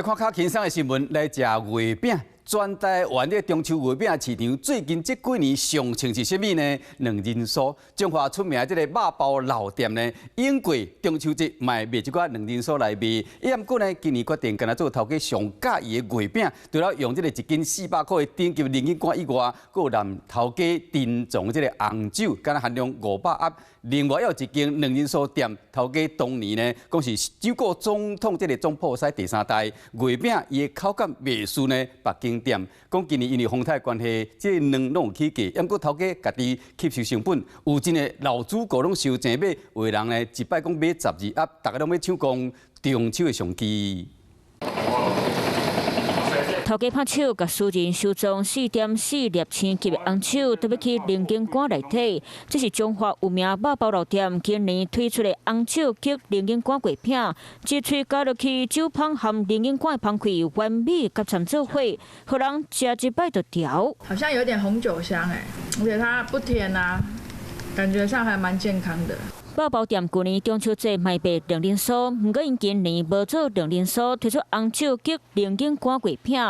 来看较轻松的新闻，来食月饼。全台湾的中秋月饼市场最近这几年上称是啥物呢？两人酥，中华出名的这个肉包老店呢，用过中秋节卖这寡两人酥来卖。不过呢，今年决定跟他做头家上介意的月饼，除了用这个一斤400块的顶级人参果以外，佫有让头家珍藏这个红酒，敢若含量500克。另外，有一间两人酥店，头家当年呢，讲是酒国总统这个总铺师第3代月饼，伊的口感袂输呢北京店。讲今年因为风台关系，这两拢有起价，不过头家家己吸收成本，有真的老主顾拢收钱买，有的人呢一摆讲买12盒，大家拢要抢讲中秋的商机。头家拍手，甲私人收藏4.4粒千级的红酒，特别去人参馆内底。这是中华有名肉包老店今年推出的红酒及人参馆月饼，一喙加入去酒香和人参馆的香气完美夹掺做伙，互人吃一摆就调。好像有点红酒香而且它不甜啊，感觉上还蛮健康的。肉包店去年中秋节卖卖两人酥，不过因今年无做两人酥，推出红酒及人参果月饼，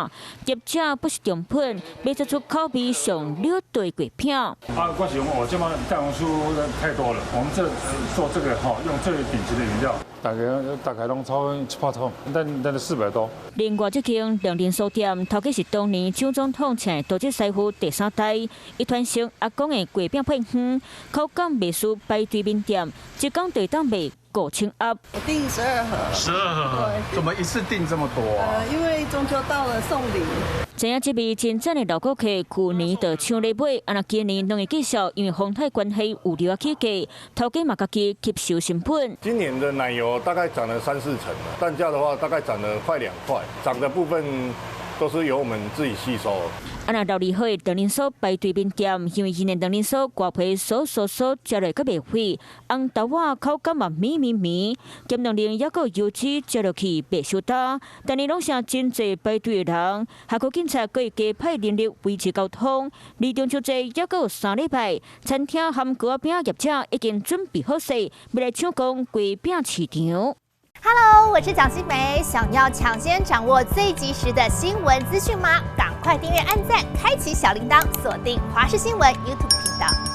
业者不是重品，要做出口味上了对月饼。我形容这么蛋黄酥太多了，我们做这个用最顶级的原料，大概拢超100桶，但是400多。另外，这间两人酥店头家是当年蒋总统请的道吉师傅第3代，伊传承阿公的月饼配方，口感袂输排队面店。一工就当卖5000盒，我订12盒。12盒，对，怎么一次订这么多啊？因为中秋到了送礼。知影这味真正的老顾客，去年就抢来买，今年拢会继续，因为风台关系有流起价，头家嘛家己吸收成本。今年的奶油大概涨了3、4成，蛋价的话大概涨了快2块，涨的部分都是由我们自己吸收。老厉害的两人酥排队面店，因为今年两人酥外皮酥吃落阁袂毁，红豆仔口感嘛绵，咸两零也个油脂吃落去袂受干，但是拢成真侪排队的人，还佫警察佫会加派人力维持交通。离中秋节也佫有3礼拜，餐厅和糕饼业者已经准备好势，要来抢攻月饼市场。Hello， 我是蒋欣梅。想要抢先掌握最及时的新闻资讯吗？赶快订阅、按赞、开启小铃铛，锁定华视新闻 YouTube 频道。